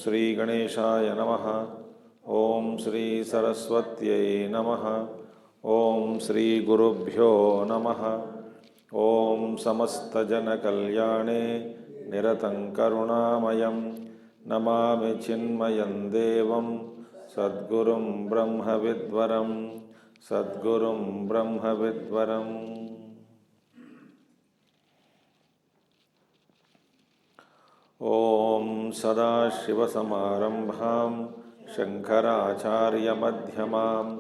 श्री गणेशाय नमः। ओम श्री सरस्वत्यै नमः। ओम श्री गुरुभ्यो नमः। ओम समस्तजनकल्याणे निरतं करुणामयं नमामि चिन्मयं देवं सद्गुरुं ब्रह्मविद्वरं सद्गुरुं ब्रह्मविद्वरम्। ओम सदाशिवसमारंभां शंकराचार्यमध्यमाम्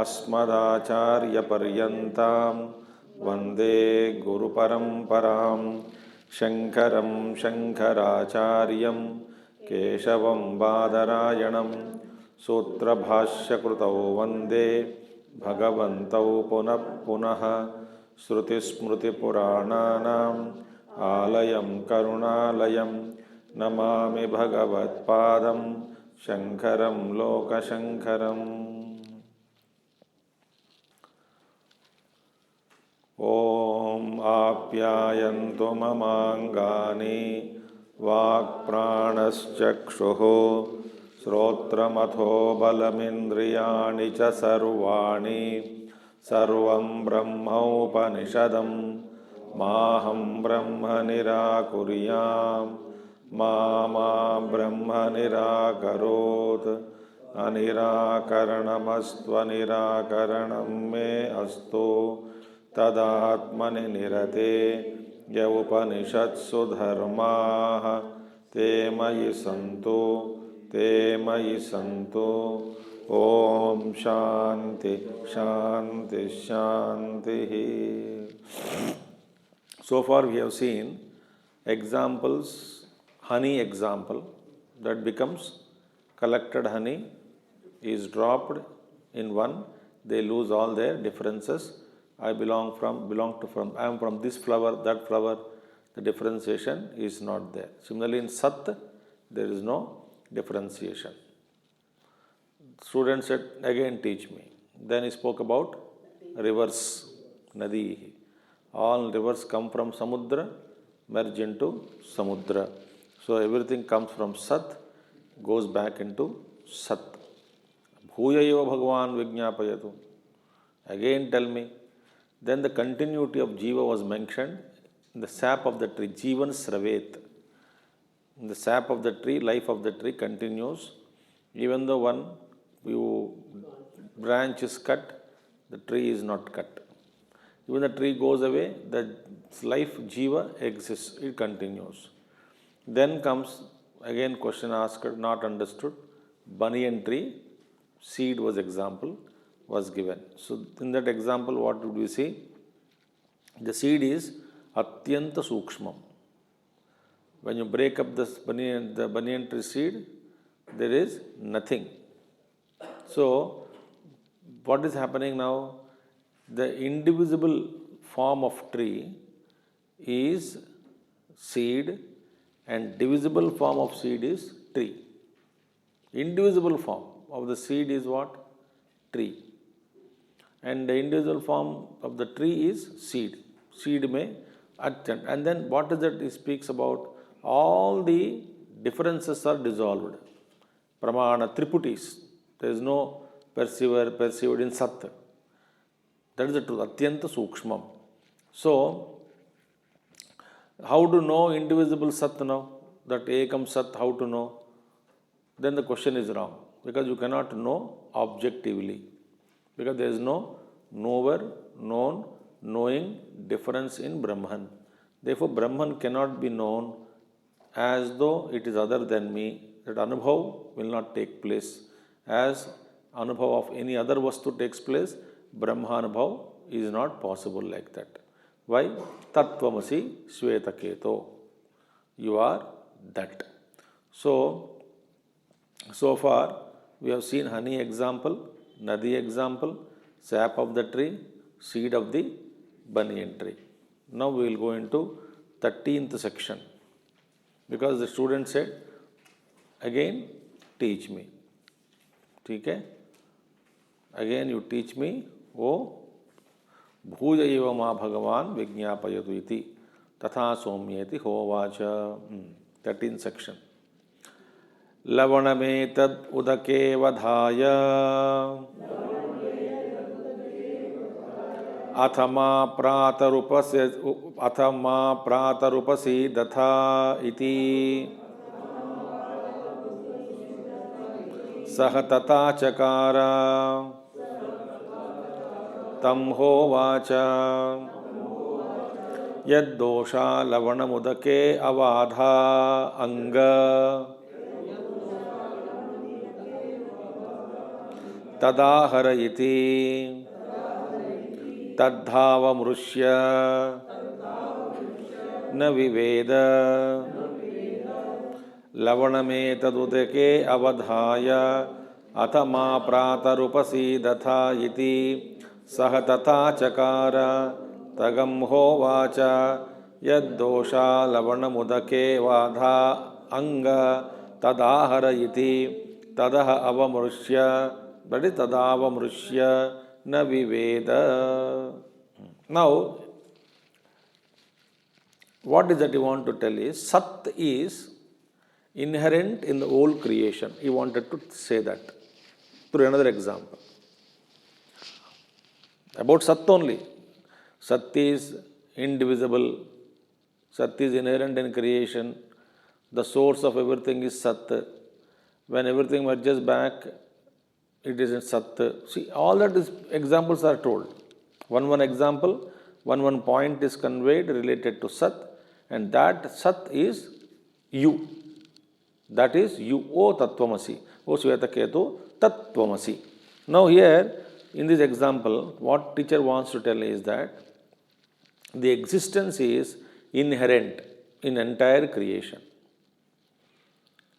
अस्मदाचार्यपर्यन्तां वन्दे गुरुपरम्परां। शंकरं शंकराचार्यं केशवं बादरायणं सूत्रभाष्यकृतौ वन्दे भगवन्तौ पुनः पुनः। श्रुतिस्मृतिपुराणानाम् आलयं करुणालयं नमामि भगवत्पादं शंकरं लोकशंकरम्। ॐ आप्यायन्तु ममाङ्गानि वाक्प्राणश्चक्षुः श्रोत्रमथो बलमिन्द्रियाणि च सर्वाणि सर्वं ब्रह्मोपनिषदम् माहं ब्रह्म निराकुर्यां मा ब्रह्म निराकरोत्। अनिराकरणमस्त्वनिराकरणं मे अस्तु तदात्मनि निरते। य उपनिषत्सु धर्माः ते मयि सन्तु। ओम शांति शांति शांति। So far we have seen examples, honey example, that becomes collected honey is dropped in one, they lose all their differences. I am from this flower, that flower, the differentiation is not there. Similarly in Sat, there is no differentiation. Student said, again teach me. Then he spoke about rivers, Nadi. All rivers come from Samudra, merge into Samudra. So everything comes from Sat, goes back into Sat. Bhuyaiva Bhagavan Vijñāpayatu. Again tell me. Then the continuity of Jiva was mentioned in the sap of the tree, Jivan Sravet. In the sap of the tree, life of the tree continues. Even though one branch is cut, the tree is not cut. Even the tree goes away, the life Jiva exists, it continues. Then comes again question asked, not understood. Banyan tree, seed was example, was given. So in that example, what would we see? The seed is Atyanta Sukshmam. When you break up the banyan tree seed, there is nothing. So what is happening now? The indivisible form of tree is seed and divisible form of seed is tree. Indivisible form of the seed is what? Tree. And the indivisible form of the tree is seed. Seed may attend. And then what is that it speaks about? All the differences are dissolved. Pramana, triputis. There is no perceived in Sat. That is the truth. Atyanta Sukshmam. So, how to know indivisible Sat now? That Ekam Sat, how to know? Then the question is wrong. Because you cannot know objectively. Because there is no knower, known, knowing difference in Brahman. Therefore, Brahman cannot be known as though it is other than me. That Anubhav will not take place. As Anubhav of any other Vastu takes place, Brahma Anubhav is not possible like that. Why? Tattvamasi Shvetaketo. You are that. So far we have seen honey example, nadi example, sap of the tree, seed of the banyan tree. Now we will go into 13th section, because the student said, again teach me. Okay? Again you teach me, O Bhujaiva ma Bhagavan Vijñapayatu iti Tatha Somyeti Hovacha. 13th section. Lavanametad udake vadhaya athama pratarupasi datha iti sahatata chakara tam hovacha yaddosha lavanamudake avadha anga tadaharayiti tadhavamrushya na viveda lavanametaduke avadhaya athama pratarupasi datha iti sahatata chakara tagam hovacha yaddosha lavanamudake vadha anga tadaharayiti tadaha avamrushya, that is tadavamrushya na viveda. Now, what is that he want to tell is, Sat is inherent in the whole creation. He wanted to say that through another example. About Sat only. Sat is indivisible. Sat is inherent in creation. The source of everything is Sat. When everything merges back, it is in Sat. See, all that is examples are told. One example, one point is conveyed related to Sat, and that Sat is you. That is you, O Tattvamasi. O Shvetaketu, Tattvamasi. Now here, in this example, what teacher wants to tell is that the existence is inherent in entire creation.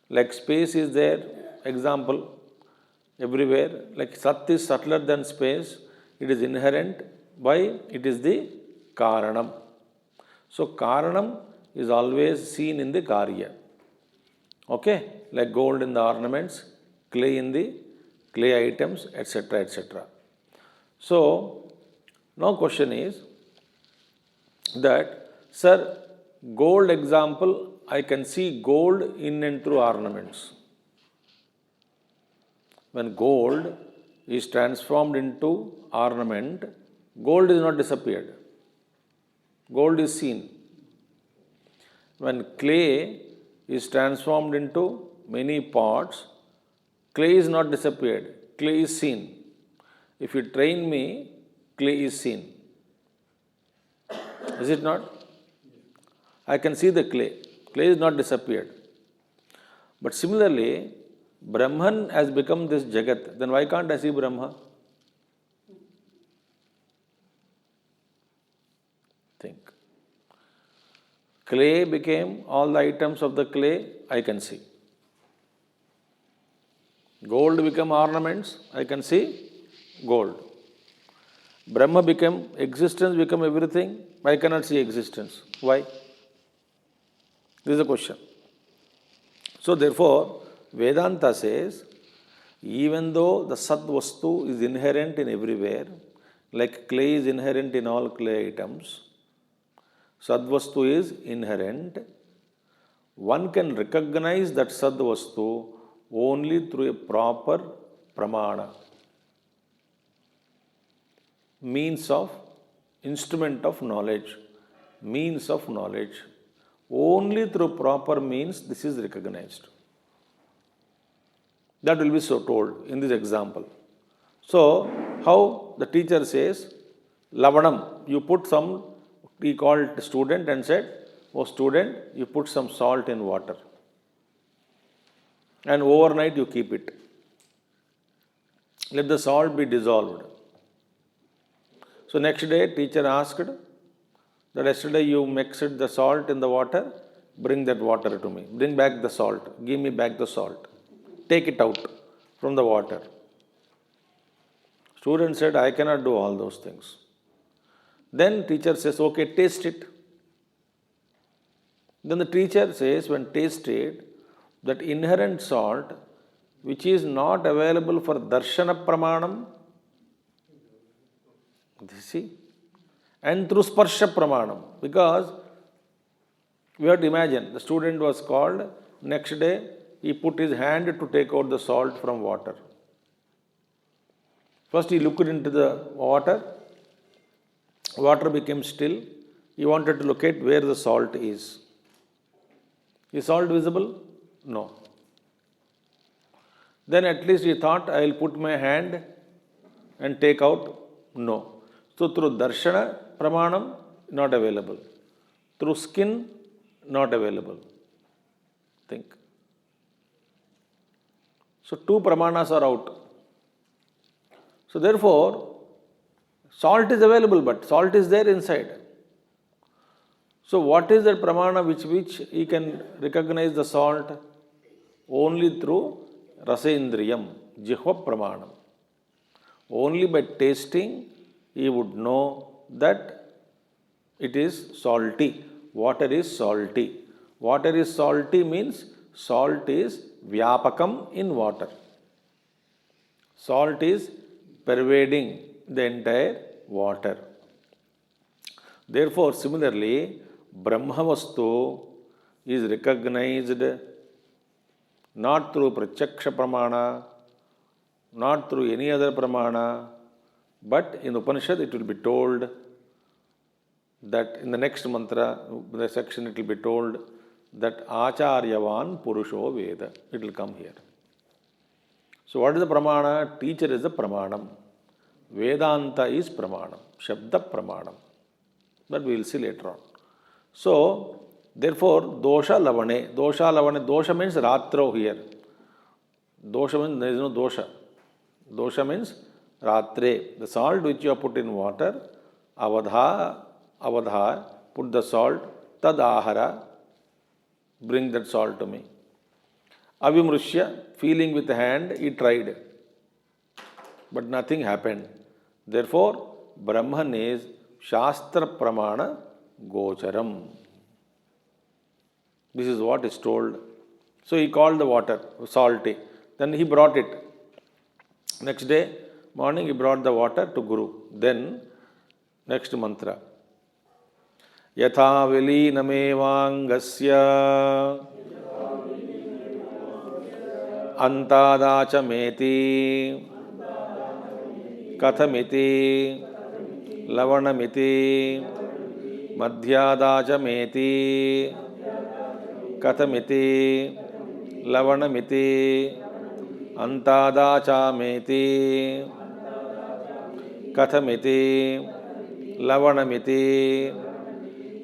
Like space is there, example, everywhere. Like Sat is subtler than space, it is inherent. Why? It is the Karanam. So Karanam is always seen in the Karya. Okay? Like gold in the ornaments, clay in the clay items, etc. etc. So, now question is that, sir, gold example, I can see gold in and through ornaments. When gold is transformed into ornament, gold is not disappeared. Gold is seen. When clay is transformed into many parts, clay is not disappeared. Clay is seen. If you train me, clay is seen. Is it not? I can see the clay. Clay is not disappeared. But similarly, Brahman has become this Jagat. Then why can't I see Brahma? Think. Clay became all the items of the clay, I can see. Gold became ornaments, I can see gold. Brahma became existence, become everything, I cannot see existence. Why? This is a question. So therefore, Vedanta says, even though the Sat Vastu is inherent in everywhere, like clay is inherent in all clay items, Sat Vastu is inherent, one can recognize that Sat Vastu only through a proper pramana, means of, instrument of knowledge, means of knowledge. Only through proper means this is recognized. That will be so told in this example. So, how the teacher says, Lavanam, you put some, he called student and said, oh student, you put some salt in water. And overnight you keep it. Let the salt be dissolved. So next day teacher asked, that yesterday you mixed the salt in the water, bring that water to me. Bring back the salt. Give me back the salt. Take it out from the water. Student said, I cannot do all those things. Then teacher says, okay, taste it. Then the teacher says, when tasted, that inherent salt, which is not available for darshana pramanam, see, and through sparsha pramanam, because we have to imagine, the student was called, next day he put his hand to take out the salt from water. First he looked into the water became still, he wanted to locate where the salt is. Is salt visible? No. Then at least he thought, I will put my hand and take out. No. So through darshana pramanam, not available. Through skin, not available. Think. So two pramanas are out. So therefore, salt is available, but salt is there inside. So what is that pramana which he can recognize the salt? Only through rasendriyam, jihva pramanam. Only by tasting he would know that it is salty. Water is salty. Water is salty means salt is vyapakam in water. Salt is pervading the entire water. Therefore, similarly, Brahmavastu is recognized not through Pratyaksha Pramana, not through any other Pramana, but in Upanishad it will be told that in the next mantra, the section it will be told that Acharyavan Purusho Veda. It will come here. So what is the Pramana? Teacher is the Pramanam. Vedanta is Pramanam. Shabda Pramanam. That we will see later on. So, therefore, dosha lavane. Dosha means ratro here. Dosha means there is no dosha. Dosha means ratre. The salt which you have put in water, avadha, put the salt, tad ahara, bring that salt to me. Avimrushya, feeling with the hand, he tried. But nothing happened. Therefore, Brahman is Shastra Pramana Gocharam. This is what is told. So he called the water salty. Then he brought it. Next day, morning, he brought the water to Guru. Then, next mantra. Yatha vilinamevāngasya antadacha meti kathamiti lavanamiti madhyadacha meti kathamiti lavanamiti antadacha meti kathamiti lavanamiti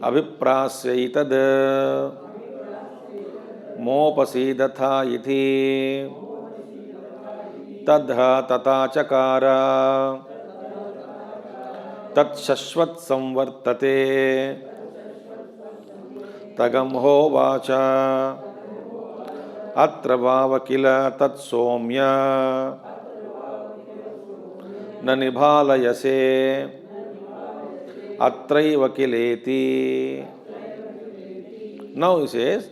abhiprasyaitad mopasidhatha ithi tadha tatachakara tat shashvat samvartate tagamho vacha atra vavakila tat somya nanibhalayase atraiva kileti. Now he says,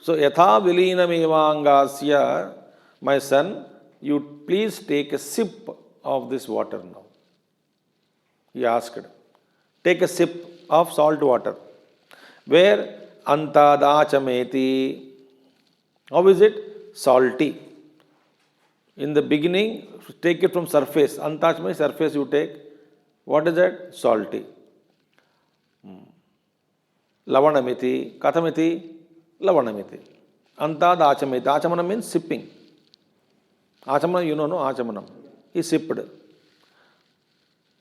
so yatha vilinamevāngasya, my son, you please take a sip of this water now. He asked, take a sip of salt water. Where antadachameti, how is it? Salty. In the beginning, take it from surface. Antach means surface you take. What is that? Salty. Lavanamiti, kathamiti, lavanamiti. Antadachameti. Achamanam means sipping. Achamanam, you know, no? Achamanam. He sipped.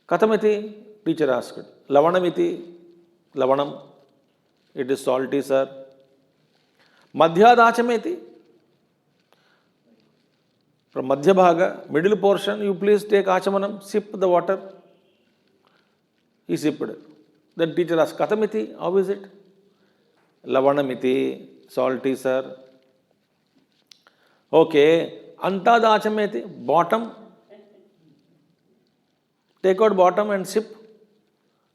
Kathamiti, teacher asked. Lavanamiti, lavanam. It is salty, sir. Madhyadachameti. From Madhya Bhaga, middle portion, you please take achamanam, sip the water. He sipped. Then teacher asks, Katamiti, how is it? Lavanamiti, salty, sir. Okay, Antadachameti, bottom. Take out bottom and sip.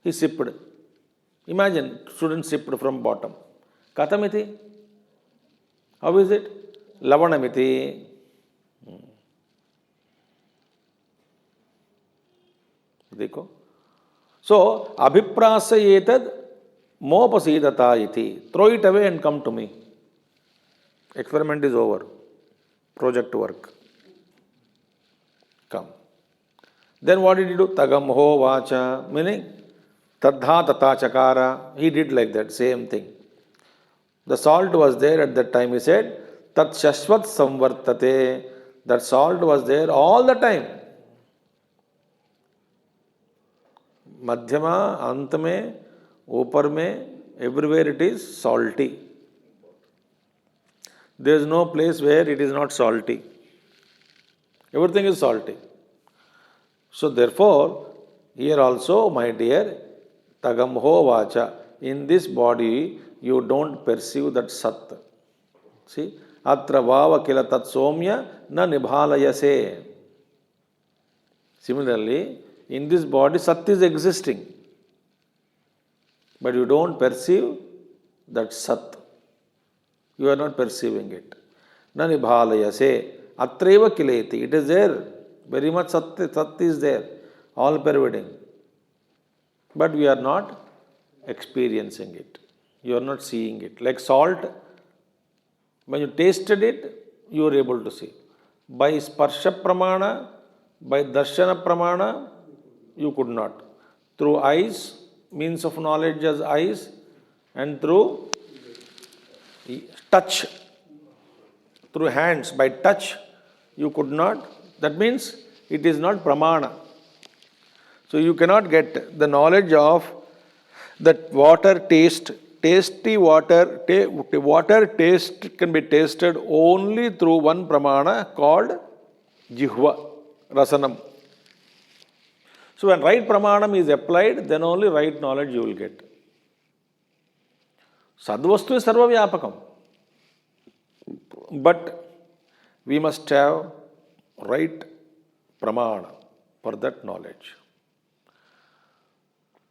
He sipped. Imagine, student sipped from bottom. Katamiti, how is it? Lavanamiti. Dekho. So, abhiprasayetad mopasidata iti. Throw it away and come to me. Experiment is over. Project work. Come. Then what did he do? Tagamho vacha, meaning tadha tata chakara. He did like that, same thing. The salt was there at that time. He said, tat shashvat samvartate. That salt was there all the time. Madhyama, ant mein, upar mein, everywhere it is salty. There is no place where it is not salty. Everything is salty. So therefore, here also, my dear, tagamho vacha, in this body, you don't perceive that sat. See, atra vava kila tat somya na nibhalayase. Similarly, in this body, sat is existing. But you don't perceive that sat. You are not perceiving it. Na nibhalayase. Atreva kileti. It is there. Very much sat is there. All pervading. But we are not experiencing it. You are not seeing it. Like salt, when you tasted it, you are able to see. By sparsha pramana, by darshana pramana, you could not. Through eyes, means of knowledge as eyes, and through touch, through hands, by touch, you could not. That means it is not pramana. So you cannot get the knowledge of that water taste. Tasty water, water taste can be tasted only through one pramana called jihva, rasanam. So when right pramanam is applied, then only right knowledge you will get. Sadvastu is sarva vyapakam. But we must have right pramana for that knowledge.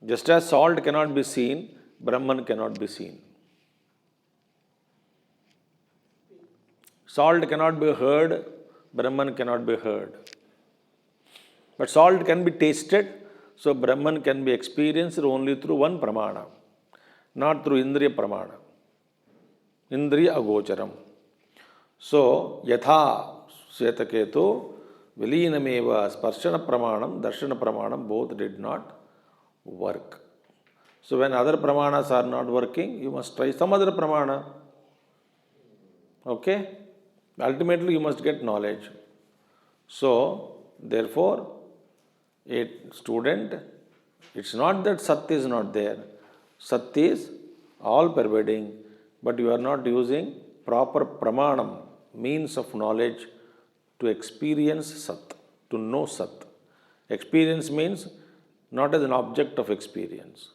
Just as salt cannot be seen, Brahman cannot be seen. Salt cannot be heard, Brahman cannot be heard. But salt can be tasted, so Brahman can be experienced only through one pramana, not through Indriya pramana. Indriya agocharam. So, yatha Swetaketu vilinameva sparshana pramanam, darshana pramanam both did not work. So when other pramanas are not working, you must try some other pramana. Okay? Ultimately, you must get knowledge. So, therefore, a student, it's not that Sat is not there. Sat is all pervading, but you are not using proper pramanam, means of knowledge, to experience Sat, to know Sat. Experience means not as an object of experience.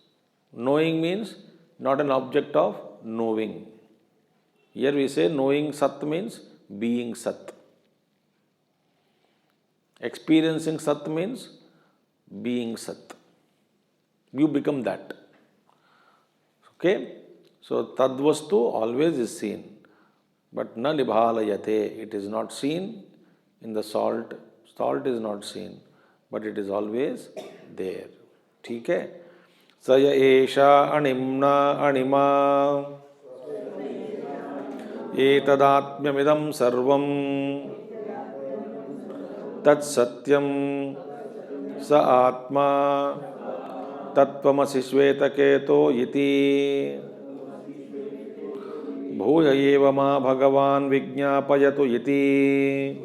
Knowing means not an object of knowing. Here we say knowing Sat means being Sat. Experiencing Sat means being Sat. You become that. Okay? So Tadvastu always is seen. But na nibhalayate. It is not seen in the salt. Salt is not seen. But it is always there. ठीक है? Saya esha animna anima etadātmyamidam sarvam tat satyam sa atma tattvamasi shvetaketo iti bhuya eva ma bhagavan vijñāpayatu iti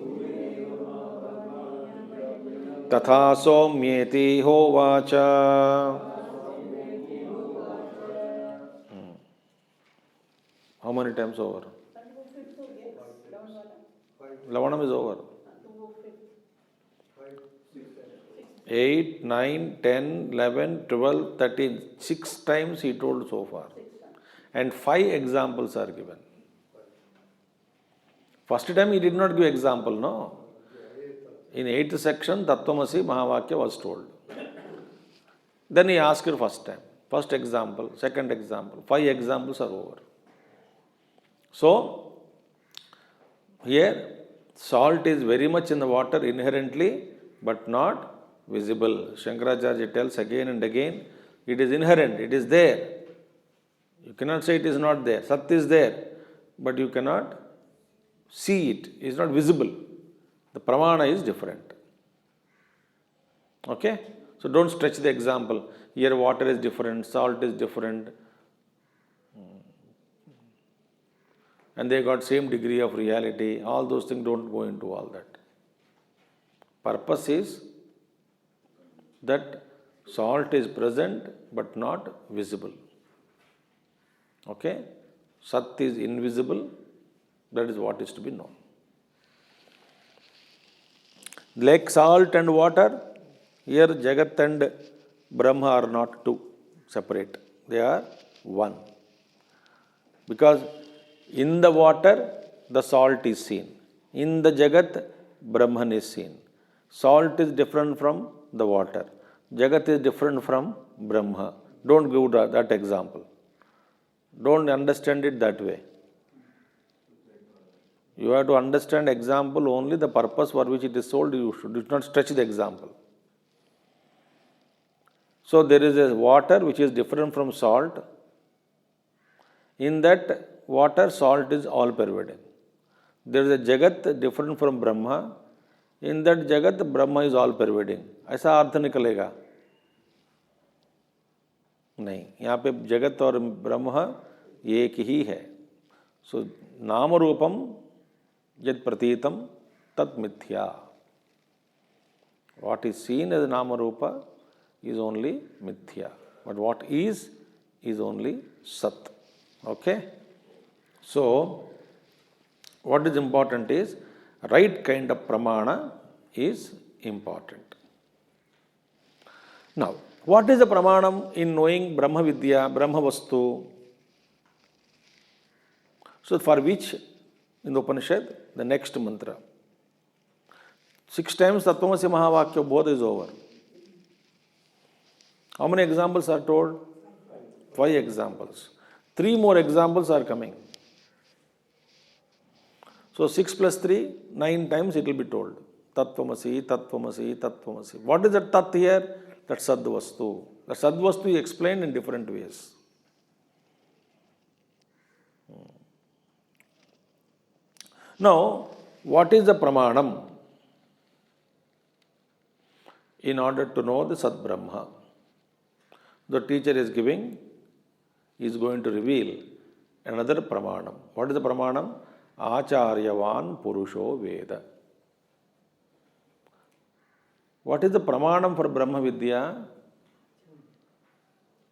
tatha somyeti hovacha. How many times over? Lavanam is over. 8, 9, 10, 11, 12, 13. 6 times he told so far. And 5 examples are given. First time he did not give example, no. In 8th section, Tattvamasi Mahavakya was told. Then he asked her first time. First example, second example. 5 examples are over. So, here, salt is very much in the water inherently, but not visible. Shankaracharya tells again and again, it is inherent, it is there. You cannot say it is not there. Sat is there, but you cannot see it. It is not visible. The pramana is different. Okay? So don't stretch the example. Here water is different, salt is different. And they got same degree of reality. All those things, don't go into all that. Purpose is that salt is present but not visible. Okay? Sat is invisible. That is what is to be known. Like salt and water, here Jagat and Brahma are not two separate. They are one. Because in the water, the salt is seen. In the Jagat, Brahman is seen. Salt is different from the water. Jagat is different from Brahma. Don't give that example. Don't understand it that way. You have to understand example only the purpose for which it is sold. You should not stretch the example. So there is a water which is different from salt. In that water, salt is all pervading. There is a Jagat different from Brahma. In that Jagat, Brahma is all pervading. ऐसा अर्थ निकलेगा नहीं. यहाँ पे जगत और ब्रह्म एक ही है. सो नाम रूपम यद प्रतीतम तत् मिथ्या. What is seen as nama rupa is only mithya. But what is only sat. Okay? So, what is important is, right kind of pramana is important. Now, what is the pramanam in knowing Brahma Vidya, Brahma Vastu? So, for which in the Upanishad, the next mantra. 6 times Tattvamasi Mahavakya both is over. How many examples are told? 5 examples. 3 more examples are coming. So 6 plus 3, 9 times it will be told. Tattvamasi, Tattvamasi, Tattvamasi. What is the Tat here? That Sadvastu. The Sadvastu is explained in different ways. Now, what is the Pramanam? In order to know the Sat Brahma, the teacher is going to reveal another Pramanam. What is the Pramanam? Acharyavan Purusho Veda. What is the Pramanam for Brahma Vidya?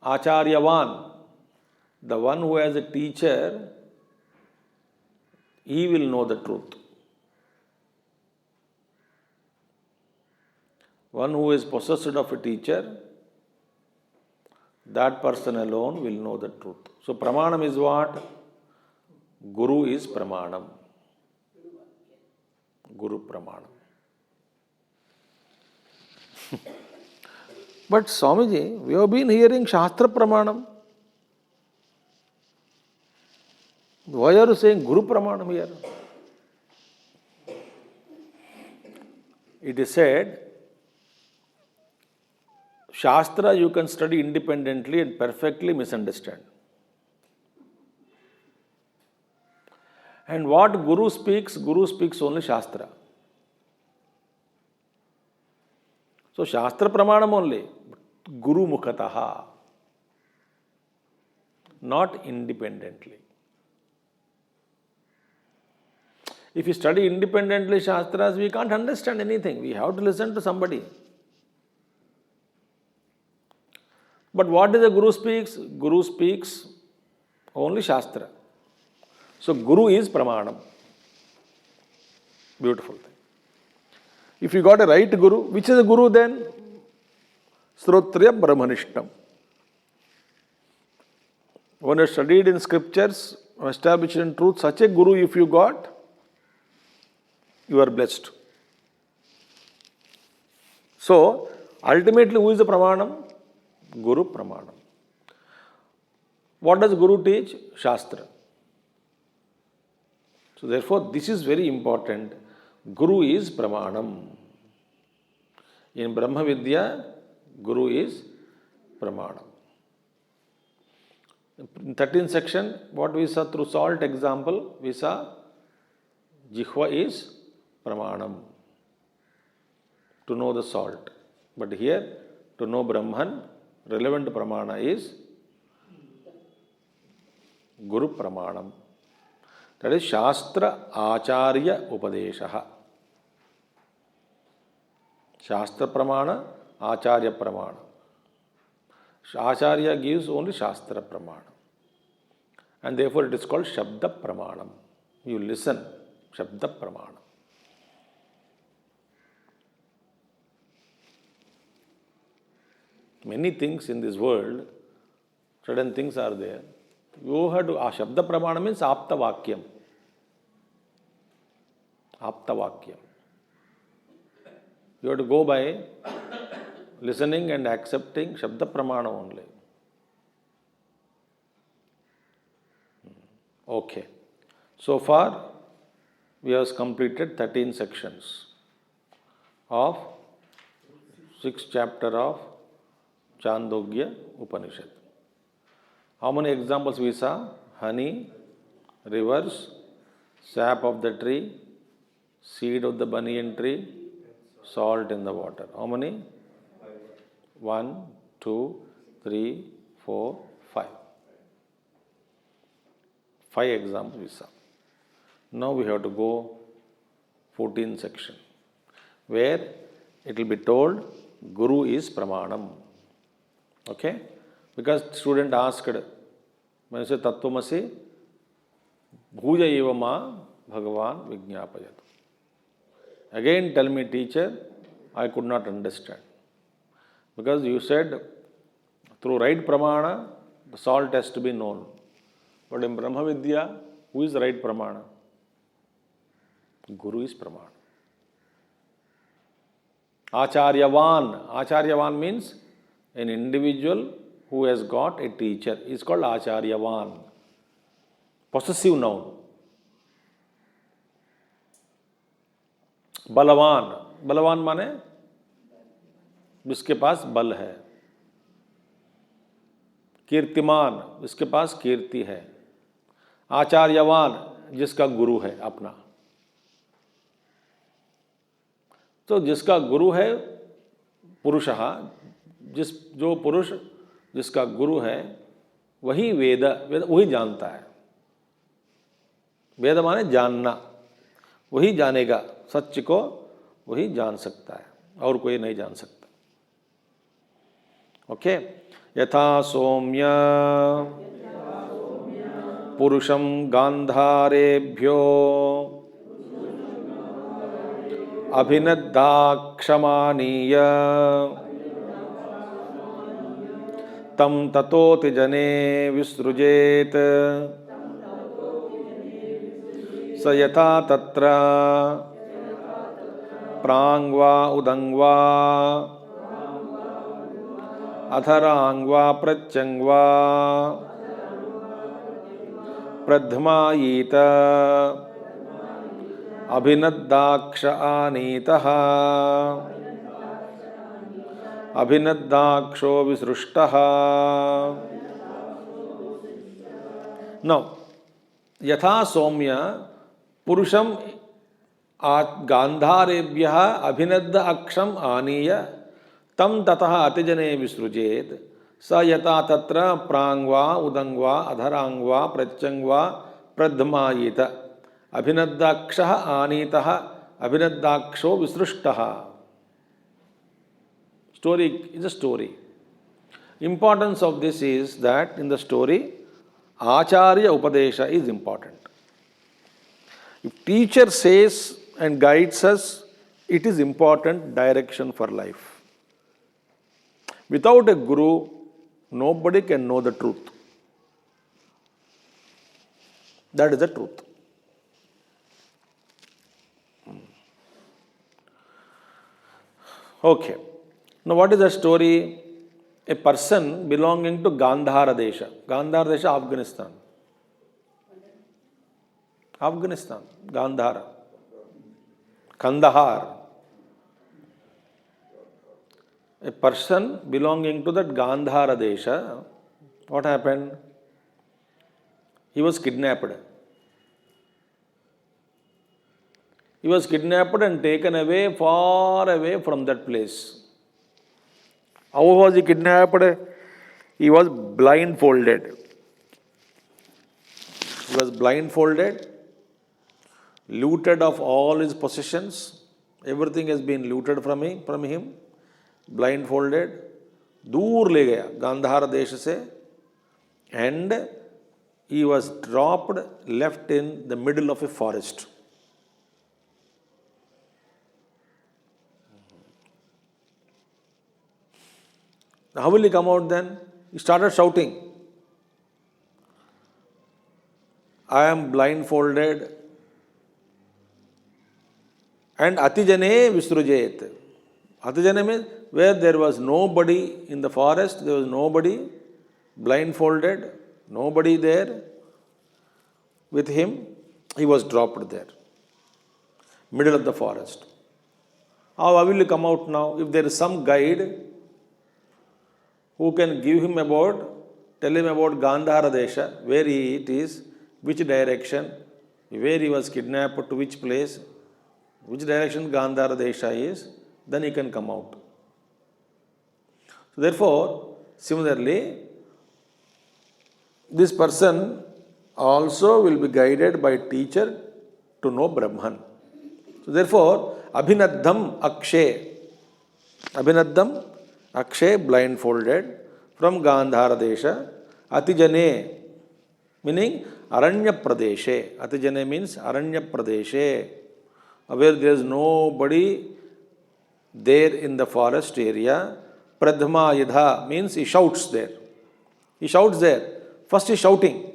Acharyavan. The one who has a teacher, he will know the truth. One who is possessed of a teacher, that person alone will know the truth. So Pramanam is what? Guru is Pramanam. Guru Pramanam. But Swamiji, we have been hearing Shastra Pramanam. Why are you saying Guru Pramanam here? It is said, Shastra you can study independently and perfectly misunderstand. And what Guru speaks only Shastra. So Shastra Pramanam only, Guru Mukhataha, not independently. If you study independently Shastras, we can't understand anything. We have to listen to somebody. But what is the Guru speaks? Guru speaks only Shastra. So Guru is Pramanam. Beautiful thing. If you got a right Guru, which is the Guru then? Srotriya Brahmanishtam. When you studied in scriptures, established in truth, such a guru if you got, you are blessed. So, ultimately, who is the Pramanam? Guru Pramanam. What does Guru teach? Shastra. So, therefore, this is very important. Guru is Pramanam. In Brahma Vidya, Guru is Pramanam. In 13th section, what we saw through salt example, we saw Jihva is Pramanam, to know the salt. But here, to know Brahman, relevant Pramana is Guru Pramanam. That is Shastra Acharya Upadeshaha. Shastra Pramana, Acharya Pramana. Acharya gives only Shastra Pramana. And therefore it is called Shabda Pramanam. You listen, Shabda Pramanam. Many things in this world, certain things are there. You have to, Shabda Pramana means Apta Vakyam. Apta Vakyam. You have to go by listening and accepting Shabda Pramana only. Okay. So far, we have completed 13 sections of 6th chapter of Chandogya Upanishad. How many examples we saw? Honey, rivers, sap of the tree, seed of the banyan tree, salt in the water. How many? 1, 2, 3, 4, 5. 5 examples we saw. Now we have to go 14th section, where it will be told Guru is Pramanam. Okay? Because student asked, when you say Tattvamasi, Bhuja eva ma Bhagavan Vijñapayat. Again tell me, teacher, I could not understand. Because you said through right Pramana, the salt has to be known. But in Brahma Vidya, who is the right Pramana? Guru is Pramana. Acharyavan. Acharyavan means an individual who has got a teacher is called Acharyavan. Possessive noun. Balavan. Balavan माने जिसके पास बल है. कीर्तिमान, जिसके पास कीर्ति है. आचार्यवान, जिसका गुरु है अपना. तो जिसका गुरु है पुरुषः, जो पुरुष जिसका गुरु है वही वेद वही जानता है. वेद माने जानना. वही जानेगा, सत्य को वही जान सकता है, और कोई नहीं जान सकता. ओके. यथा सौम्य पुरुषं गांधारेभ्यो अभिनद्दाक्षमानीय तं ततोति जने विसृजेत स यथा तत्र प्राङ्वा उदङ्वा अधराङ्वा प्रत्यङ्वा प्रध्मायीत अभिनद्दाक्ष आनीतः अभिनद्दाक्षो विसृष्टः. Now, यथा सौम्य पुरुषम गांधारेभ्यः अभिनद्द अक्षम आनीय तम ततः अतिजने विसृजेत स यथा तत्र प्राङ्वा उदङ्वा अधराङ्वा प्रत्यङ्वा प्रध्मायीत अभिनद्दाक्षः आनीतः अभिनद्दाक्षो विसृष्टः. Story is a story. Importance of this is that in the story, Acharya Upadesha is important. If teacher says and guides us, it is important direction for life. Without a guru, nobody can know the truth. That is the truth. Okay. Now what is the story? A person belonging to Gandhara Desha. Gandhara Desha, Afghanistan. Afghanistan, Gandhara. Kandahar. A person belonging to that Gandhara Desha, what happened? He was kidnapped. He was kidnapped and taken away, far away from that place. How was he kidnapped? He was blindfolded. He was blindfolded, looted of all his possessions. Everything has been looted from him. Blindfolded. दूर ले गया गांधार देश से. And he was dropped, left in the middle of a forest. How will he come out then? He started shouting, I am blindfolded. And Atijane Visrujet. Atijane means where there was nobody in the forest, there was nobody, blindfolded, nobody there with him, he was dropped there, middle of the forest. How will he come out now? If there is some guide who can give him tell him about Gandhara Desha, where it is, which direction, where he was kidnapped, to which place, which direction Gandhara Desha is, then he can come out. So therefore, similarly, this person also will be guided by teacher to know Brahman. So therefore, Abhinaddham Akshay. Abhinaddham Akshay, blindfolded, from Gandhara Desha. Atijane, meaning Aranya Pradeshe. Atijane means Aranya Pradeshe, where there is nobody there in the forest area. Pradhma Yadha means he shouts there. He shouts there. First he is shouting,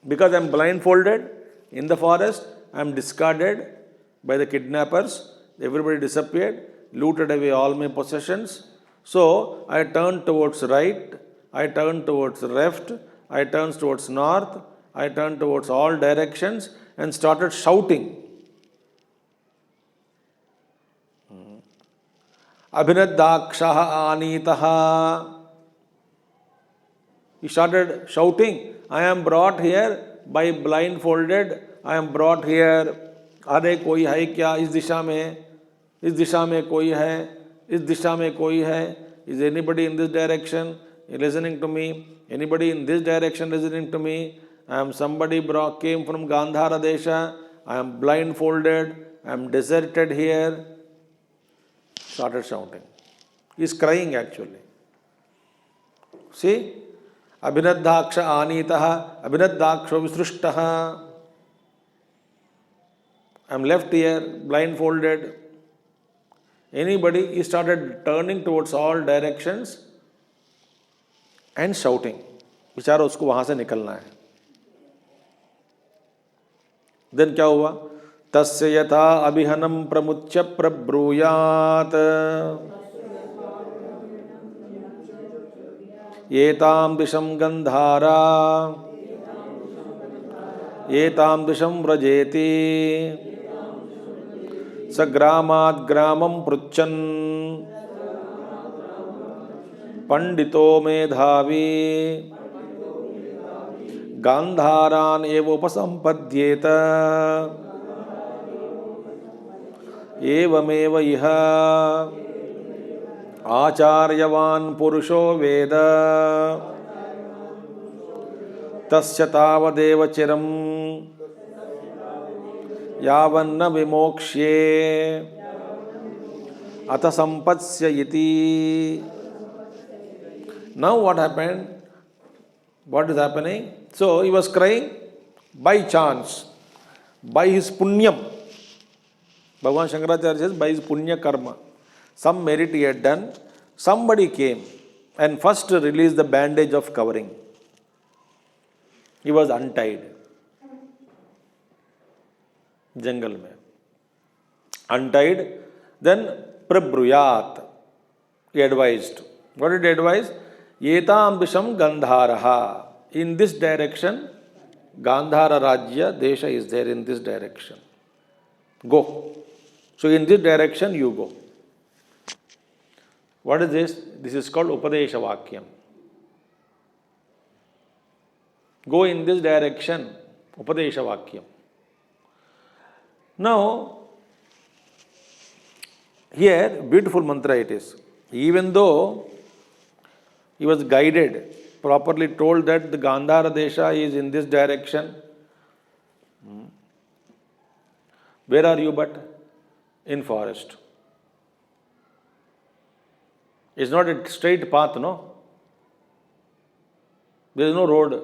because I am blindfolded in the forest, I am discarded by the kidnappers, everybody disappeared, looted away all my possessions. So I turned towards right, I turned towards left, I turned towards north, I turned towards all directions and started shouting. Abhinadakshaha anitaha. He started shouting, I am brought here by blindfolded, I am brought here. अरे कोई है क्या इस दिशा में कोई है, इस दिशा में कोई है. Is anybody in this direction listening to me? Anybody in this direction listening to me? I am somebody came from Gandhara Desha, I am blindfolded, I am deserted here. Started shouting. He is crying actually. See? Abhinadaksha anitaha, abhinadaksha visrushtaha. I am left here, blindfolded. Anybody, he started turning towards all directions and shouting. बेचारा उसको वहाँ से निकलना है. Then क्या हुआ? तस्य यथा अभिहनम प्रमुच्य प्रब्रूयात एताम दिशम गंधारा एताम दिशम व्रजेति स ग्रामात् ग्रामं पृच्छन् पंडितो मेधावी गांधारान एव उपसंपद्येत एवमेव इह आचार्यवान् पुरुषो वेद तस्य तावदेव चिरम् यावन्न विमोक्ष्ये अथ संपत्स्य इति. Now what happened? What is happening? So he was crying by chance, by his punyam. Bhagavan Shankaracharya says by his punya karma. Some merit he had done, Somebody came and first released the bandage of covering. He was untied. Jungle mein. Untied. Then prabruyat. He advised. What did he advise? Yetam bisham gandharaha. In this direction, Gandhara Rajya Desha is there in this direction. Go. So in this direction you go. What is this? This is called Upadesha Vakyam. Go in this direction. Upadesha Vakyam. Now, here, beautiful mantra it is. Even though he was guided, properly told that the Gandhara Desha is in this direction. Where are you but? In forest. It's not a straight path, no? There is no road.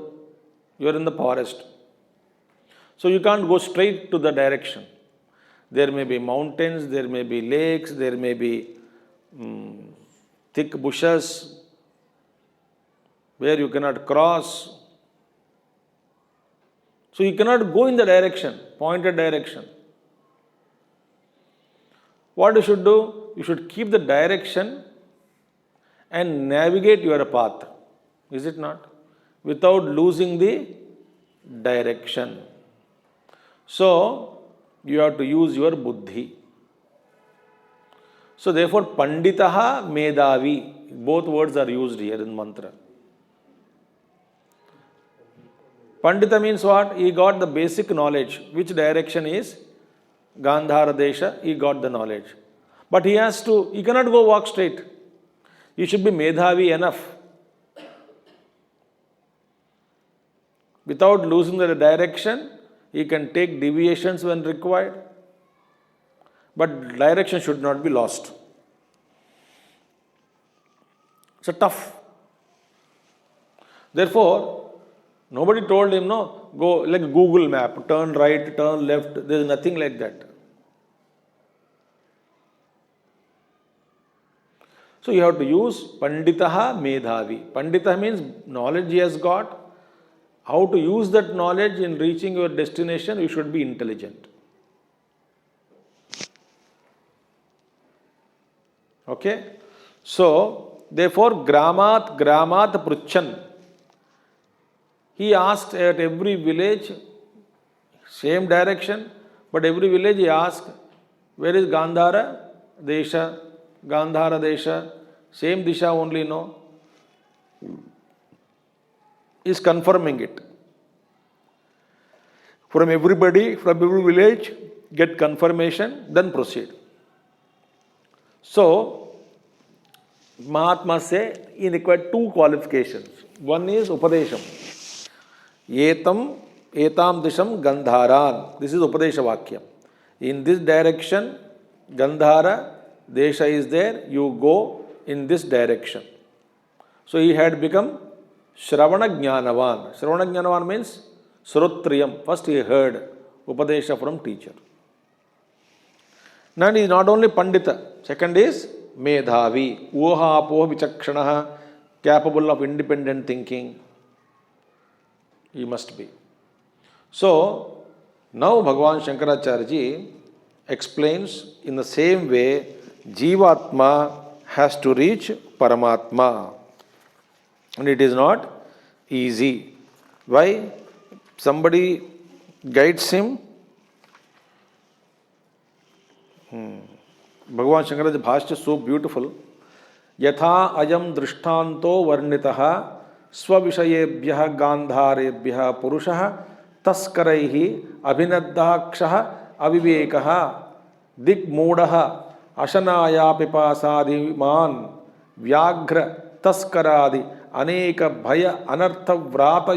You are in the forest. So you can't go straight to the direction. There may be mountains, there may be lakes, there may be thick bushes where you cannot cross. So you cannot go in the direction, pointed direction. What you should do? You should keep the direction and navigate your path. Is it not? Without losing the direction. So, you have to use your buddhi. So, therefore, Panditaha Medavi, both words are used here in mantra. Pandita means what? He got the basic knowledge. Which direction is Gandhara Desha? He got the knowledge. But he cannot go walk straight. You should be Medhavi enough. Without losing the direction, he can take deviations when required. But direction should not be lost. It's a tough. Therefore, nobody told him, no, go like Google map, turn right, turn left. There is nothing like that. So you have to use Panditaha Medhavi. Pandita means knowledge he has got. How to use that knowledge in reaching your destination, you should be intelligent. Okay? So, therefore, Gramat Pruchan. He asked at every village, same direction, but every village he asked, where is Gandhara Desha? Gandhara Desha, same Disha only, no? Is confirming it. From everybody, from every village, get confirmation, then proceed. So, Mahatmas say he required two qualifications. One is Upadesham. Etam disham Gandharan. This is Upadesha Vakyam. In this direction, Gandhara Desha is there, you go in this direction. So he had become Shravana Jnanavan. Shravana Jnanavan means Srotriyam. First he heard Upadesha from teacher. Now he is not only Pandita. Second is Medhavi. Uha apoha vichakshanaha. Capable of independent thinking. He must be. So now Bhagavan Shankaracharya ji explains in the same way Jivatma has to reach Paramatma. And it is not easy. Why? Somebody guides him. Bhagavan Shankara's Bhashya is so beautiful. Yatha ayam drishtanto varnitaha svavishayebhyaha gandharebhyaha purushaha taskaraihi abhinaddakshaha avivekaha digmudaha ashanaya pipasadhiman vyagra taskaradi aneka bhaya anartha vrata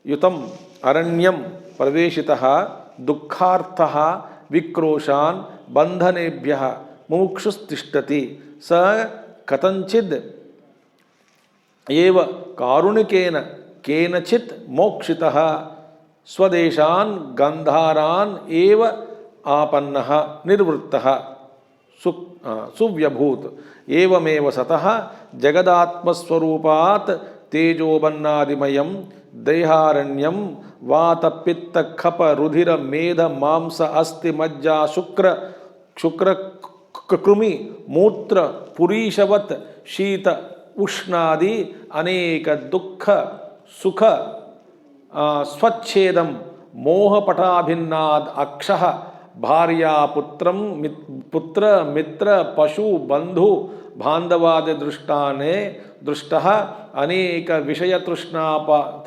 yutam aranyam praveshitaha dukkharthaha vikroshan bandhanebhyaha mumukshustishtati sa katanchid eva karunikena kenachit mokshitaha swadeshan gandharan eva apannaha nirvrittaha. सुव्यभूत एवमेव सतः जगदात्मस्वरूपात् तेजोबन्नादिमयं देहारण्यं वात पित्त खप रुधिर मेध मांस अस्ति मज्जा शुक्र कृमि मूत्र पुरीशवत शीत उष्णादि अनेक दुख सुख स्वच्छेदम मोहपटाभिन्नाद अक्षः भार्या पुत्र मित्र पशु बंधु बांधवादि दृष्टः अनेक विषय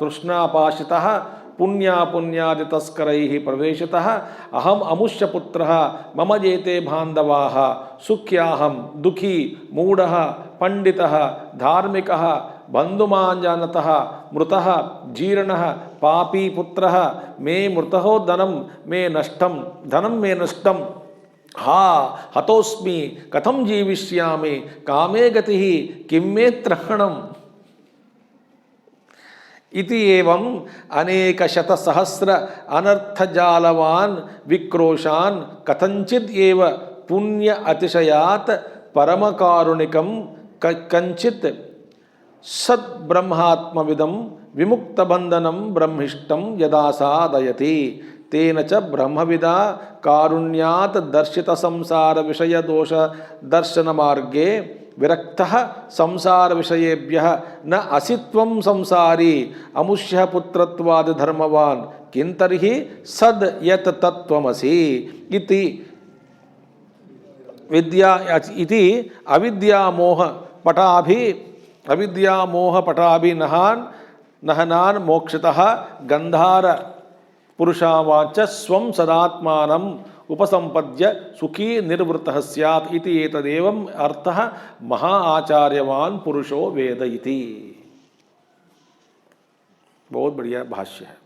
तृष्णापाशितः पुण्यादि तस्करैः प्रवेशितः अहम अमुष्य पुत्रः मम जेते बांधवाः सुख्याहम दुखी मूढ़ः पंडितः धार्मिकः बंधुमांजानतः मृतः जीर्णः पापी पुत्रः मे मृतहो धनं मे नष्टं हा हतोस्मि कथं जीविष्यामि कामे गतिः किं मे त्रहणम् इति एवं अनेक शतसहस्र अनर्थजालवान् विक्रोशान् कथंचित् एव पुण्य अतिशयात् परमकारुणिकं कंचित् सद्ब्रह्मात्मविदं विमुक्तबन्धनं ब्रह्मिष्टं यदा साधयति तेन च ब्रह्मविदा कारुण्यात् दर्शित संसार विषय दोष दर्शन मार्गे विरक्तः संसार विषयेभ्यः न असित्वं संसारी अमुष्यः पुत्रत्वादि धर्मवान् किं तर्हि सद् यत् तत्त्वमसि इति विद्या इति अविद्यामोहपटाभि नहनान् मोक्षतः गंधार पुरुषावाच स्वं सदात्मानम् उपसंपद्य सुखी निर्वृतः स्यात् इति एतदेवम् अर्थः महा आचार्यवान् पुरुषो वेद इति। बहुत बढ़िया भाष्य है।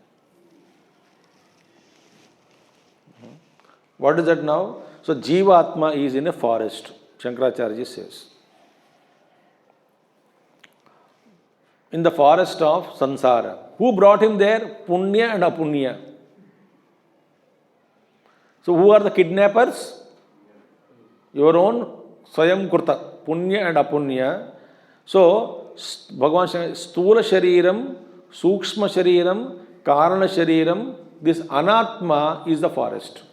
What is that now? So Jivatma is in a forest, Shankaracharya says. In the forest of Sansara. Who brought him there? Punya and Apunya. So who are the kidnappers? Your own Swayam Kurta, Punya and Apunya. So Bhagavan Sthula Shariram, Sukshma Shariram, Karana Shariram, this Anatma is the forest.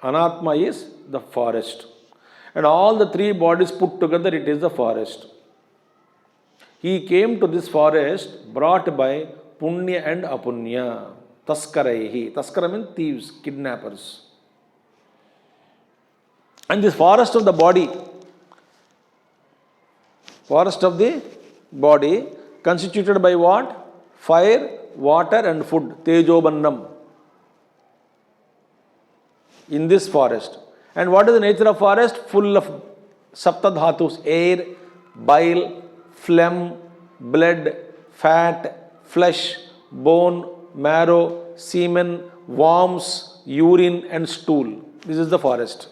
Anatma is the forest. And all the three bodies put together, it is the forest. He came to this forest brought by Punya and Apunya. Taskaraihi. Taskara means thieves, kidnappers. And this forest of the body, constituted by what? Fire, water and food. Tejobannam. In this forest. And what is the nature of forest? Full of saptadhatus, air, bile, phlegm, blood, fat, flesh, bone, marrow, semen, worms, urine and stool. This is the forest.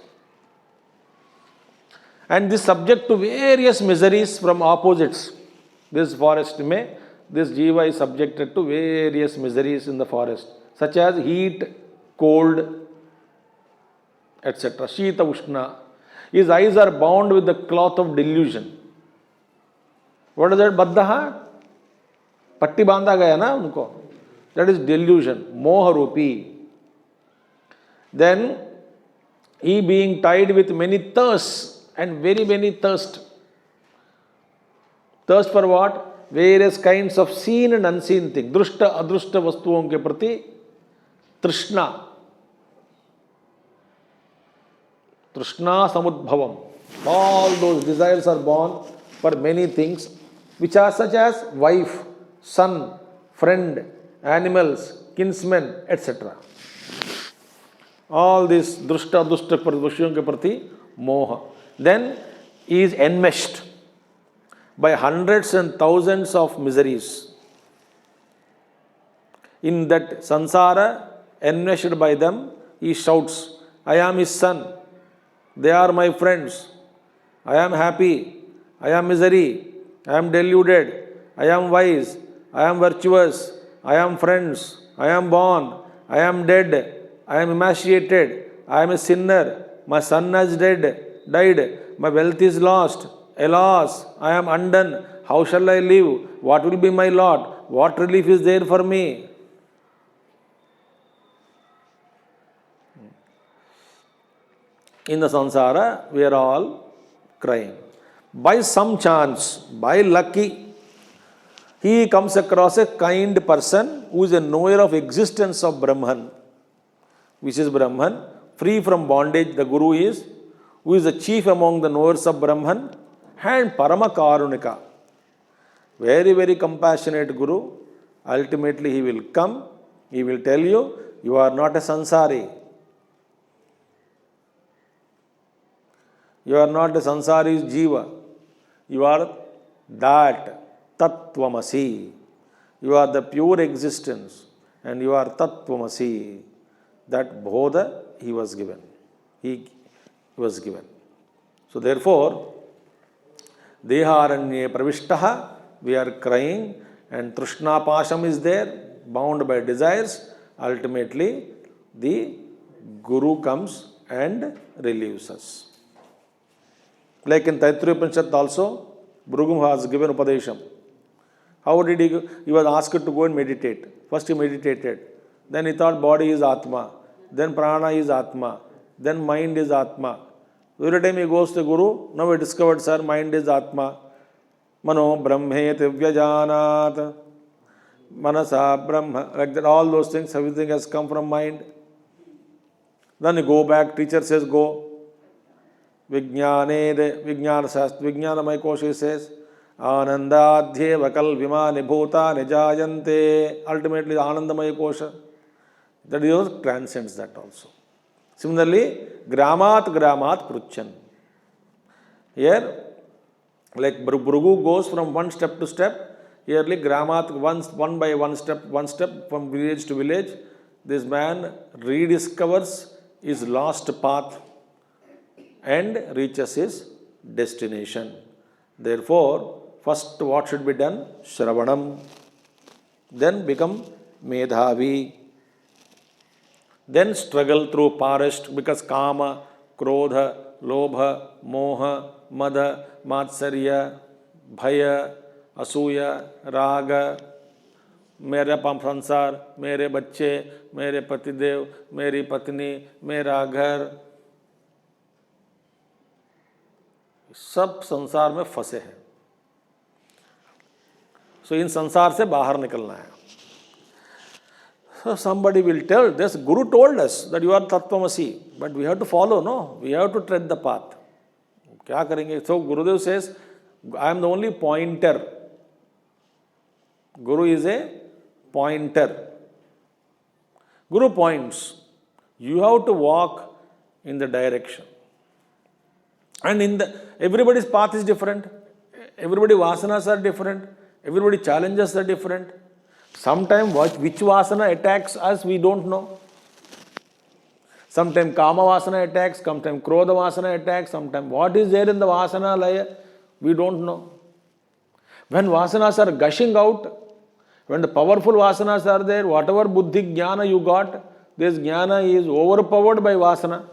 And this subject to various miseries from opposites. This forest this jiva is subjected to various miseries in the forest, such as heat, cold, etc. Shita Ushna. His eyes are bound with the cloth of delusion. What is that? Baddha? Patti bandha gaya na unko. That is delusion. Moha rupi. Then he being tied with many thirsts and very many thirst. Thirst for what? Various kinds of seen and unseen things. Drushta, adrushta vastuon ke prati trishna. Trishna samudbhavam. All those desires are born for many things, which are such as wife, son, friend, animals, kinsmen, etc. All this drushta, dushta, vastuon ke prati moha. Then he is enmeshed by hundreds and thousands of miseries. In that sansara, enmeshed by them, he shouts, I am his son, they are my friends, I am happy, I am misery, I am deluded, I am wise, I am virtuous, I am friends, I am born, I am dead, I am emaciated, I am a sinner, my son has died, my wealth is lost, alas, I am undone, how shall I live, what will be my lot, what relief is there for me? In the samsara, we are all crying. By some chance, by lucky, he comes across a kind person who is a knower of existence of Brahman, which is Brahman, free from bondage. The Guru is, who is the chief among the knowers of Brahman, and Parama Karunika. Very, very compassionate Guru. Ultimately, he will come, he will tell you, you are not a sansari. You are not a sansari jiva. You are that Tattvamasi. You are the pure existence and you are Tattvamasi. That Bodha he was given. He was given. So therefore, Deharanye Pravishtaha, we are crying, and Trishna Pasham is there, bound by desires. Ultimately, the Guru comes and relieves us. Like in Taittiriya Upanishad also, Bhrugu has given Upadesham. How did he go? He was asked to go and meditate. First he meditated. Then he thought body is Atma. Then Prana is Atma. Then mind is Atma. Every time he goes to Guru, now he discovered, sir, mind is Atma. Mano Brahmet Vyajanat. Manasa Brahma. Like that, all those things, everything has come from mind. Then you go back, teacher says go. Vijnanamaya Kosha says, Anandadhye Vakal Vimani Bhuta Nijayante. Ultimately, Anandamaya Kosha. That is transcends that also. Similarly, Gramat Pruchan. Here, like Bhrugu goes from one step to step, yearly Gramat, one by one step from village to village, this man rediscovers his lost path and reaches his destination. Therefore, first what should be done? Shravanam. Then become Medhavi. Then struggle through forest, because Kama, Krodha, Lobha, Moha, Madha, Matsarya, Bhaya, Asuya, Raga, मेरा संसार, मेरे बच्चे, मेरे पतिदेव, मेरी पत्नी, मेरा घर, सब संसार में फंसे हैं. सो इन संसार से बाहर निकलना है. So somebody will tell this, Guru told us that you are Tattvamasi, but we have to follow, no? We have to tread the path. क्या करेंगे? So Gurudev says, I am the only pointer. Guru is a pointer. Guru points. You have to walk in the direction. And everybody's path is different. Everybody's vasanas are different. Everybody's challenges are different. Sometimes which vasana attacks us, we don't know. Sometimes Kama vasana attacks, sometimes Krodha vasana attacks, sometimes what is there in the vasana laya, we don't know. When vasanas are gushing out, when the powerful vasanas are there, whatever buddhi jnana you got, this jnana is overpowered by vasana.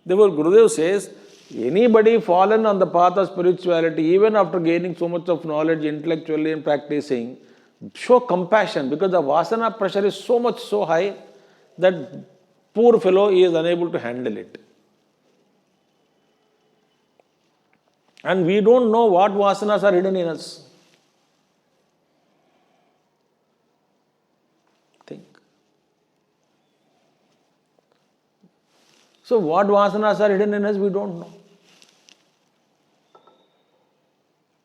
Therefore, Gurudev says, anybody fallen on the path of spirituality, even after gaining so much of knowledge intellectually and practicing, show compassion, because the vasana pressure is so high that poor fellow is unable to handle it. And we don't know what vasanas are hidden in us. Think. So what vasanas are hidden in us, we don't know.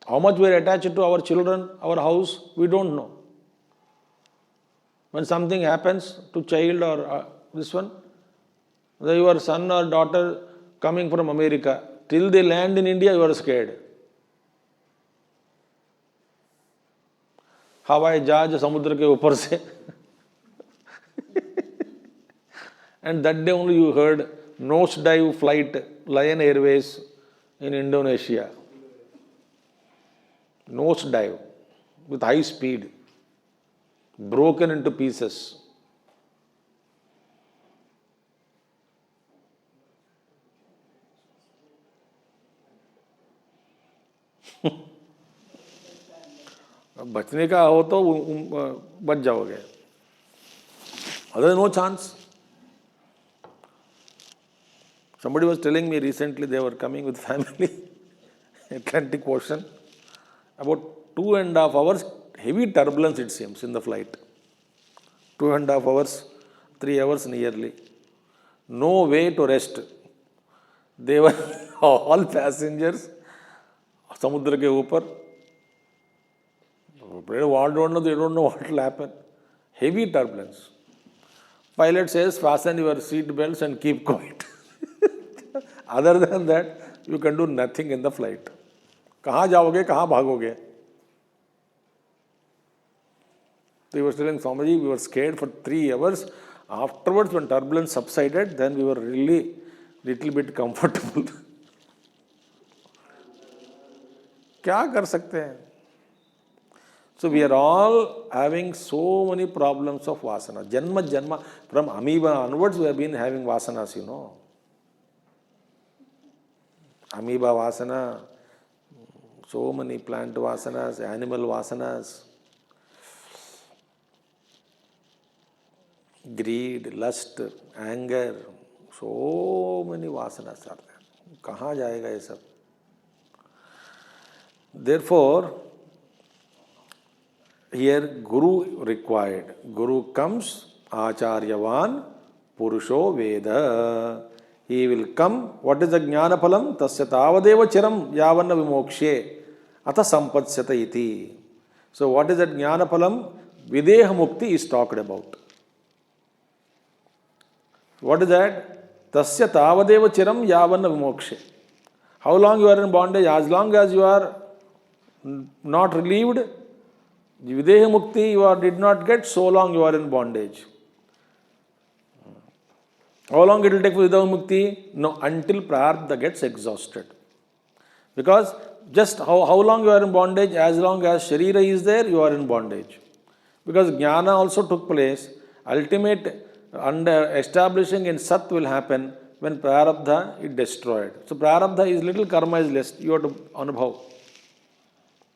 How much we are attached to our children, our house, we don't know. When something happens to child or this one, your son or daughter coming from America, till they land in India, you are scared. Hawai jahaj samudra ke upar se. And that day only you heard nosedive flight, Lion Airways in Indonesia. Nosedive with high speed. broken into pieces. बचने का हो तो बच जाओगे, other no chance. Somebody was telling me recently they were coming with family, Atlantic Ocean, about 2.5 hours, heavy turbulence it seems in the flight. 2.5 hours, 3 hours nearly. No way to rest. They were all passengers, samudra ke upar. They don't know what will happen. Heavy turbulence. Pilot says, fasten your seat belts and keep quiet. Other than that, you can do nothing in the flight. कहाँ जाओगे, कहाँ भागोगे? So he was telling Swamiji, we were scared for 3 hours. Afterwards, when turbulence subsided, then we were really little bit comfortable. क्या कर सकते हैं? So we are all having so many problems of vasana. Janma, from amoeba onwards we have been having vasanas, you know. Amoeba vasana, so many plant vasanas, animal vasanas. Greed, lust, anger, so many vasanas are there. कहाँ जाएगा ये सब? Therefore, here Guru required. Guru comes, Acharyavan, Purusho Veda. He will come. What is the Jnana Phalam? Tasya Tavadeva Chiram Yavanna Vimokshe Atha Sampatsyata iti. So what is that Jnana Phalam? Videha Mukti is talked about. What is that? Tasya Tavadeva Chiram Yavanna Vimokshe. How long you are in bondage? As long as you are not relieved, Videha Mukti you did not get, so long you are in bondage. How long it will take for Videha Mukti? No, until Prarabdha gets exhausted. Because just how long you are in bondage? As long as Sharira is there, you are in bondage. Because Jnana also took place. Ultimate establishing in Sat will happen when Prarabdha is destroyed. So Prarabdha is little, karma is less. You have to anubhav.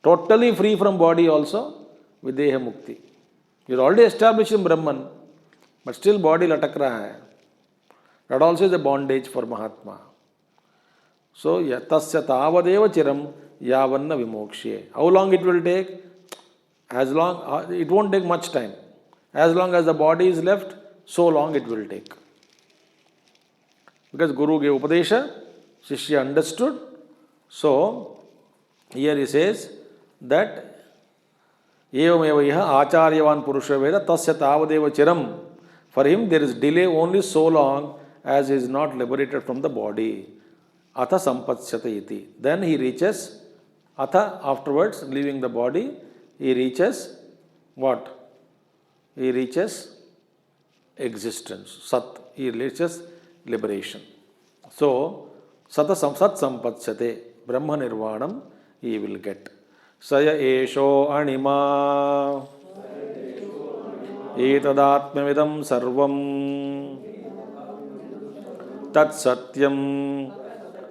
Totally free from body also, Videha Mukti. You are already established in Brahman, but still body latak raha hai. That also is a bondage for Mahatma. So, Tasya Tavadeva Chiram Yavanna Vimokshe. How long it will take? As long, it won't take much time. As long as the body is left, so long it will take. Because Guru gave Upadesha, Shishya understood. So, here he says that Evameva iha Acharyavan Purusha Veda Tasya Tavadeva Chiram. For him there is delay only so long as he is not liberated from the body. Atha Sampatsyata iti. Then he reaches, Atha afterwards, leaving the body, he reaches what? He reaches existence. Sat. He reaches liberation. So, Sat Sampatsyate, Brahma Nirvanam, he will get. Saya Esho Anima Etadatmavidam Sarvam Tat Satyam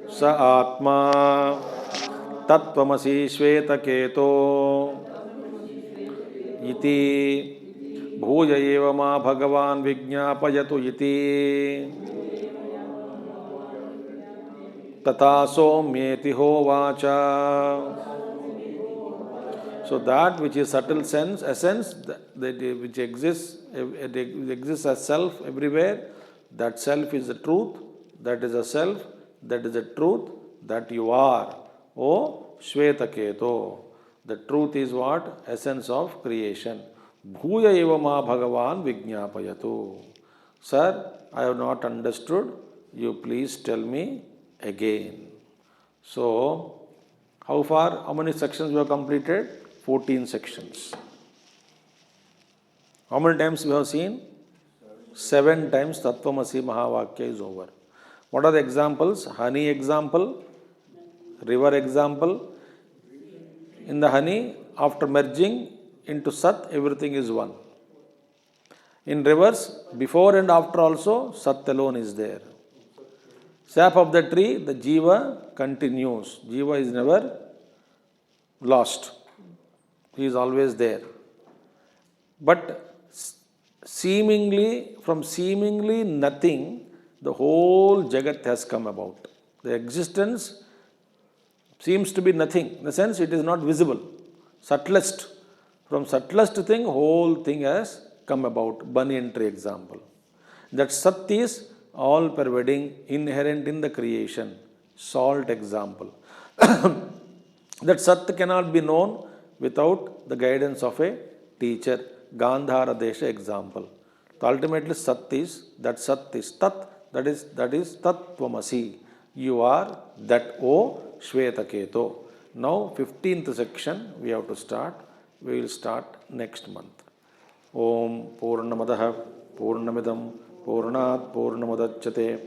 Sa Atma Tattvamasi Shveta Keto Iti Bhuja Eva Ma Bhagavan Vijñāpayatu Iti Tata Somyeti Hovacha. So that which is subtle sense, essence, which exists as self everywhere, that self is the truth, that is a self, that is the truth, that you are. O Shvetaketo. The truth is what? Essence of creation. Bhuya eva ma Bhagavan Vijñāpayatu. Sir, I have not understood. You please tell me again. So, how far? How many sections we have completed? 14 sections. How many times we have seen? 7 times Tattvamasi Mahavakya is over. What are the examples? Honey example, river example. In the honey, after merging into Sat, everything is one. In reverse, before and after also, Sat alone is there. Sap of the tree, the Jiva continues. Jiva is never lost. He is always there. But from seemingly nothing, the whole Jagat has come about. The existence seems to be nothing. In the sense, it is not visible. Subtlest. From subtlest thing, whole thing has come about. Banyan tree example. That Sat is all pervading, inherent in the creation. Salt example. That Sat cannot be known without the guidance of a teacher. Gandhara Desha example. So ultimately Sat is Tat, that is Tat Tvamasi. You are that, O Shvetaketo. Now 15th section we have to start. We will start next month. Om Purnamadaha Purnamidam Purnat Purnamadachyate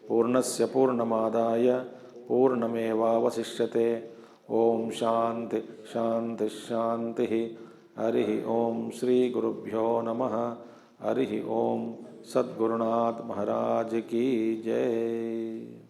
Purnasya Purnamadaya Purnameva Vasishyate. Om Shanti Shanti Shanti. Harihi Om Sri Gurubhyo Namaha. Harihi Om Sadgurunath Maharaj Ki Jai.